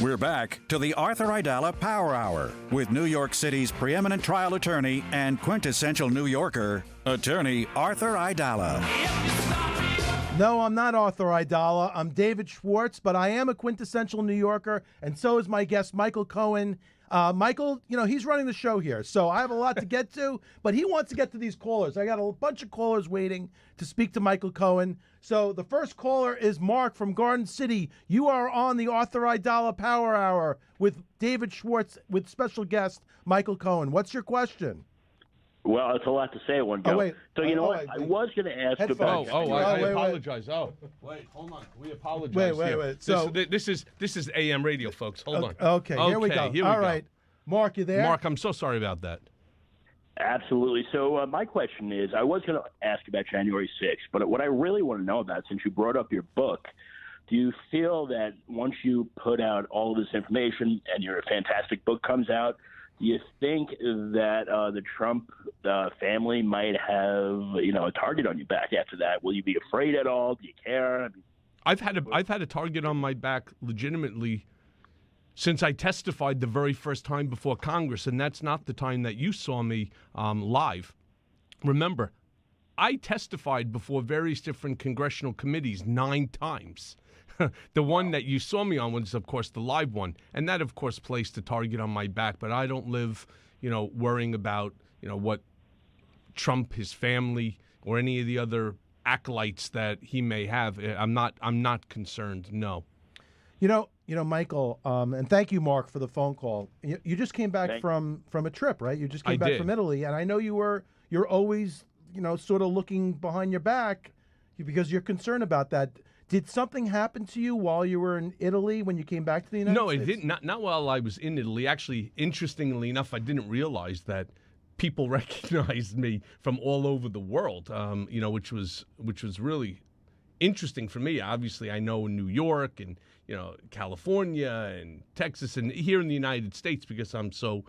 We're back to the Arthur Aidala Power Hour with New York City's preeminent trial attorney and quintessential New Yorker, attorney Arthur Aidala. No, I'm not Arthur Aidala. I'm David Schwartz, but I am a quintessential New Yorker, and so is my guest, Michael Cohen. Michael, he's running the show here, so I have a lot to get to, but he wants to get to these callers. I got a bunch of callers waiting to speak to Michael Cohen. So the first caller is Mark from Garden City. You are on the Arthur Aidala Power Hour with David Schwartz with special guest Michael Cohen. What's your question? Well, it's a lot to say at one go. Oh, wait. So you know what? I was going to ask about. I apologize. Wait, hold on. We apologize. Wait. So this is AM radio, folks. Hold on. Okay, here we go. All right, Mark, you there? Mark, I'm so sorry about that. Absolutely. So my question is, I was going to ask about January 6th, but what I really want to know about, since you brought up your book, do you feel that once you put out all of this information and your fantastic book comes out, do you think that the Trump family might have, a target on your back after that? Will you be afraid at all? Do you care? I've had a target on my back legitimately since I testified the very first time before Congress, and that's not the time that you saw me live. Remember, I testified before various different congressional committees 9 times. The one that you saw me on was, of course, the live one. And that, of course, placed a target on my back. But I don't live, worrying about, what Trump, his family, or any of the other acolytes that he may have. I'm not concerned, no. Michael, and thank you, Mark, for the phone call. You just came back from a trip, right? You just came back from Italy. And I know you're always, sort of looking behind your back because you're concerned about that. Did something happen to you while you were in Italy when you came back to the United States? No, it didn't. Not while I was in Italy. Actually, interestingly enough, I didn't realize that people recognized me from all over the world. Which was really interesting for me. Obviously, I know in New York and California and Texas and here in the United States because I'm so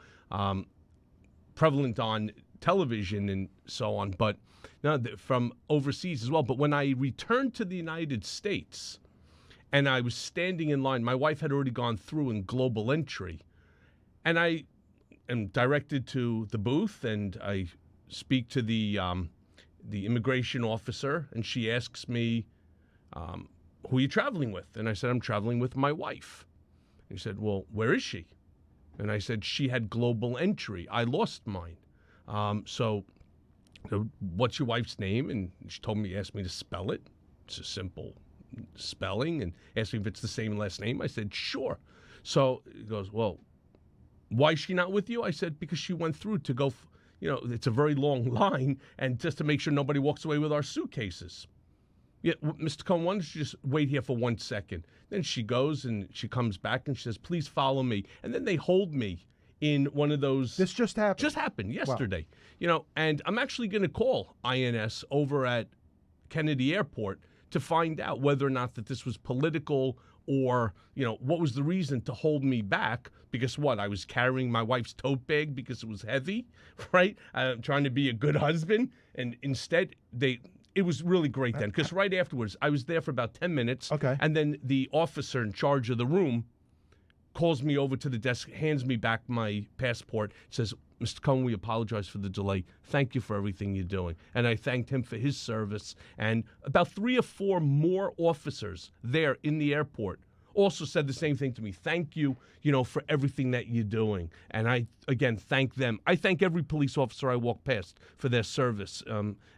prevalent on television and so on, but from overseas as well. But when I returned to the United States and I was standing in line, my wife had already gone through in global entry, and I am directed to the booth and I speak to the immigration officer, and she asks me, who are you traveling with? And I said, I'm traveling with my wife. And he said, well, where is she? And I said, she had global entry. I lost mine. So what's your wife's name? And she asked me to spell it. It's a simple spelling, and asked me if it's the same last name. I said, sure. So he goes, well, why is she not with you? I said, because she went through to go, it's a very long line, and just to make sure nobody walks away with our suitcases. Yeah, Mr. Cohen, why don't you just wait here for 1 second? Then she goes and she comes back and she says, please follow me. And then they hold me in one of those. This just happened. Just happened yesterday. Wow. And I'm actually going to call INS over at Kennedy Airport to find out whether or not that this was political or, what was the reason to hold me back. Because I was carrying my wife's tote bag because it was heavy, right? I'm trying to be a good husband. And instead, it was really great then, because right afterwards, I was there for about 10 minutes. Okay. And then the officer in charge of the room calls me over to the desk, hands me back my passport, says, Mr. Cohen, we apologize for the delay. Thank you for everything you're doing. And I thanked him for his service. And about 3 or 4 more officers there in the airport also said the same thing to me. Thank you, for everything that you're doing. And I, again, thank them. I thank every police officer I walk past for their service.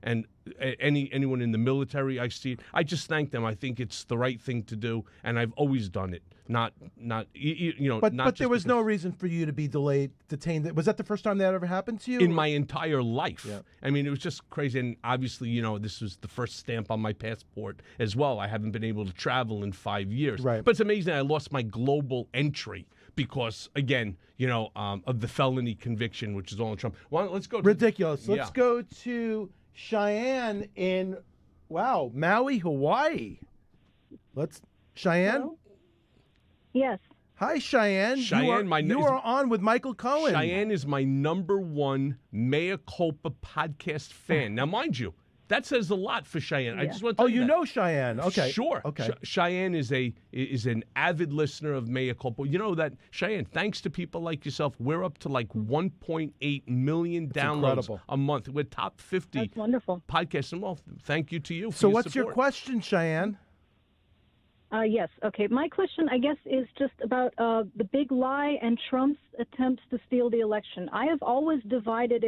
And anyone in the military, I see it. I just thank them. I think it's the right thing to do, and I've always done it. But there was no reason for you to be detained. Was that the first time that ever happened to you? In my entire life. Yeah. I mean, it was just crazy. And obviously, this was the first stamp on my passport as well. I haven't been able to travel in 5 years. Right. But it's amazing I lost my global entry because, again, of the felony conviction, which is all in Trump. Well, let's go. Ridiculous. Let's go to Cheyenne in, Maui, Hawaii. Cheyenne? Hello? Yes. Hi, Cheyenne. Cheyenne, you are on with Michael Cohen. Cheyenne is my #1 Mea Culpa podcast fan. Now, mind you, That says a lot for Cheyenne. I Yeah. just want to Oh, tell you that. know Cheyenne. Okay. Sure. Okay. Cheyenne is an avid listener of Mea Culpa. You know that, Cheyenne, thanks to people like yourself, we're up to like 1.8 million downloads incredible. a month. We're top 50 That's wonderful. podcasts. And well, thank you to you for So your what's your support. question, Cheyenne? Yes. Okay. My question, I guess, is just about the big lie and Trump's attempts to steal the election. I have always divided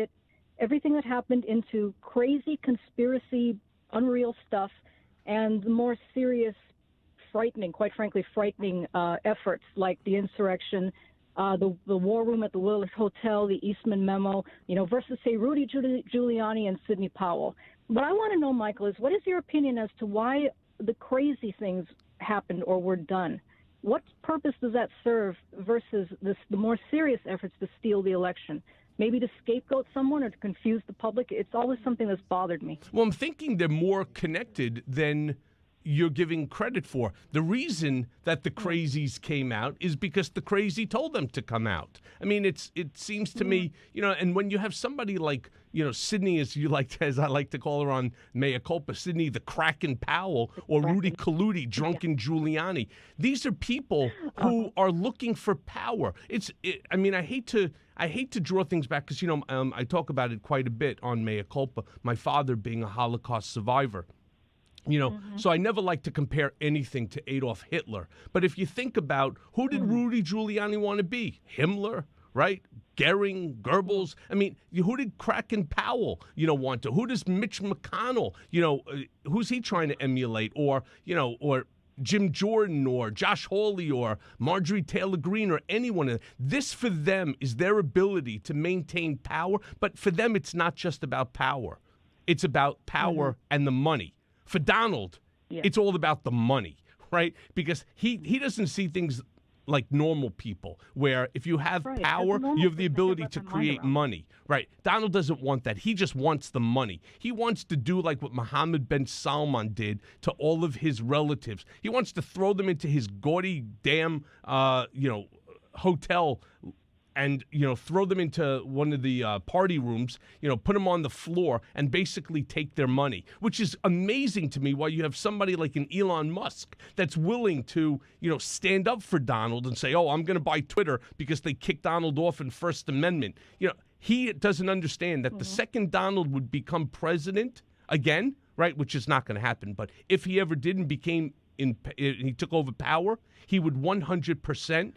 everything that happened into crazy conspiracy, unreal stuff, and the more serious, frightening, quite frankly, frightening efforts like the insurrection, the war room at the Willis Hotel, the Eastman memo, versus, say, Rudy Giuliani and Sidney Powell. What I want to know, Michael, is what is your opinion as to why the crazy things happened or were done? What purpose does that serve versus the more serious efforts to steal the election? Maybe to scapegoat someone or to confuse the public? It's always something that's bothered me. Well, I'm thinking they're more connected than you're giving credit for. The reason that the crazies came out is because the crazy told them to come out. I mean, it seems to me, and when you have somebody like, Sidney, as I like to call her on Mea Culpa, Sidney the Kraken Powell, or Rudy Colludi, Drunken Giuliani. These are people who are looking for power. I hate to draw things back because, I talk about it quite a bit on Mea Culpa, my father being a Holocaust survivor. So I never like to compare anything to Adolf Hitler. But if you think about who did Rudy Giuliani want to be? Himmler, right? Goering, Goebbels. I mean, who did Kraken Powell, want to? Who does Mitch McConnell, who's he trying to emulate? Or Jim Jordan or Josh Hawley or Marjorie Taylor Greene or anyone. This for them is their ability to maintain power. But for them, it's not just about power. It's about power and the money. For Donald, it's all about the money, right? Because he doesn't see things like normal people, where if you have power, you have the ability to create money, right? Donald doesn't want that. He just wants the money. He wants to do like what Mohammed bin Salman did to all of his relatives. He wants to throw them into his gaudy damn, hotel and, throw them into one of the party rooms, put them on the floor and basically take their money, which is amazing to me why you have somebody like an Elon Musk that's willing to, stand up for Donald and say, oh, I'm going to buy Twitter because they kicked Donald off in First Amendment. He doesn't understand that the second Donald would become president again, right, which is not going to happen. But if he ever did and he took over power, he would 100%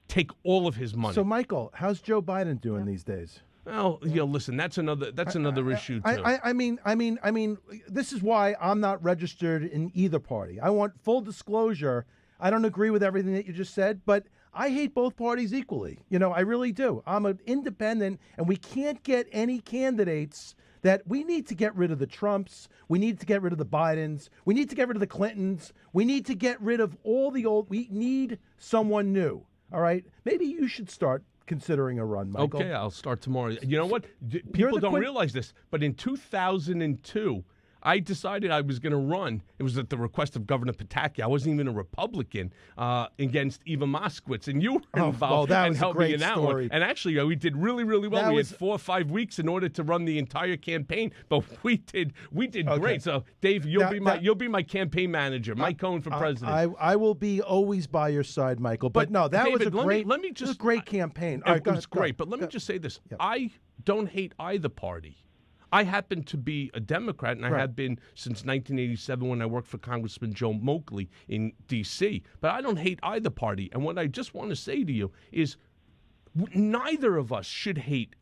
take all of his money. So, Michael, how's Joe Biden doing these days? Well, listen, that's another issue too. I mean, this is why I'm not registered in either party. I want full disclosure. I don't agree with everything that you just said, but I hate both parties equally. I really do. I'm an independent, and we can't get any candidates that we need to get rid of the Trumps. We need to get rid of the Bidens. We need to get rid of the Clintons. We need to get rid of all the old. We need someone new. All right? Maybe you should start considering a run, Michael. Okay, I'll start tomorrow. You know what? People don't realize this, but in 2002, I decided I was going to run. It was at the request of Governor Pataki. I wasn't even a Republican against Eva Moskowitz, and you were involved and helped me in that one. And actually, we did really, really well. We had 4 or 5 weeks in order to run the entire campaign, but we did great. So, Dave, you'll be my campaign manager, Mike Cohen for president. I will be always by your side, Michael. But no, that David, was a great campaign. It was great, but let me just say this: I don't hate either party. I happen to be a Democrat, and I have been since 1987 when I worked for Congressman Joe Moakley in D.C., but I don't hate either party. And what I just want to say to you is neither of us should hate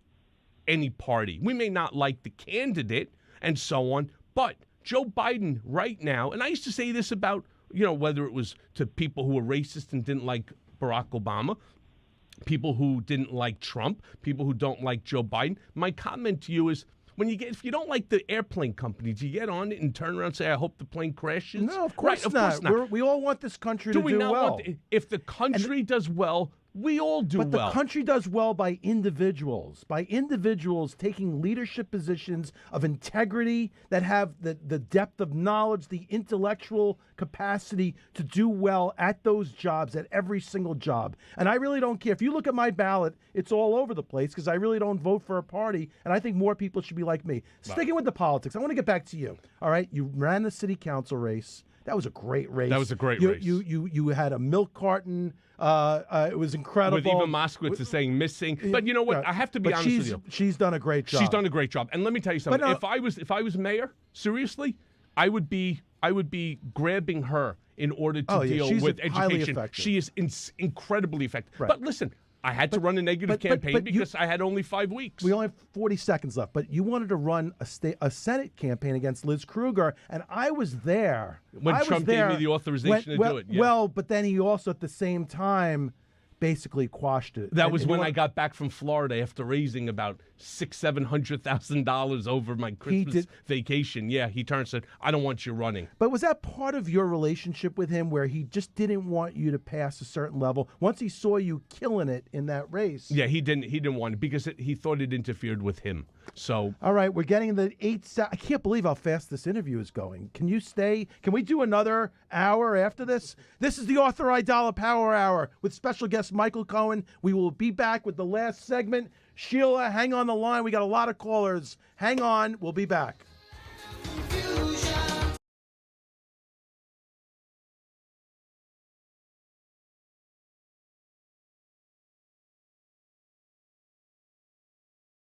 any party. We may not like the candidate and so on, but Joe Biden right now, and I used to say this about, whether it was to people who were racist and didn't like Barack Obama, people who didn't like Trump, people who don't like Joe Biden, my comment to you is, if you don't like the airplane company, do you get on it and turn around and say, I hope the plane crashes? No, of course not. We all want this country to do well. If the country does well, We all do but well. the country does well by individuals taking leadership positions of integrity that have the depth of knowledge, the intellectual capacity to do well at those jobs, at every single job. And I really don't care. If you look at my ballot, it's all over the place because I really don't vote for a party, and I think more people should be like me. Sticking with the politics, I want to get back to you. All right, you ran the city council race. That was a great race. That was a great race. You had a milk carton. It was incredible. With Eva Moskowitz is saying missing. But you know what? I have to be honest with you. She's done a great job. She's done a great job. And let me tell you something. If I was mayor, seriously, I would be grabbing her in order to deal with education. She is incredibly effective. Right. But listen, I had to run a negative campaign because I had only 5 weeks. We only have 40 seconds left, but you wanted to run a Senate campaign against Liz Kruger, and I was there. When Trump gave me the authorization to do it. Yeah. Well, but then he also at the same time basically quashed it. That was when I got back from Florida after raising about $600,000-$700,000 over my Christmas vacation. Yeah, he turned and said, "I don't want you running." But was that part of your relationship with him, where he just didn't want you to pass a certain level once he saw you killing it in that race? Yeah, he didn't want it because he thought it interfered with him. So all right, we're getting the 8. I can't believe how fast this interview is going. Can you stay? Can we do another hour after this? This is the Arthur Aidala Power Hour with special guest Michael Cohen. We will be back with the last segment. Sheila, hang on the line. We got a lot of callers. Hang on. We'll be back.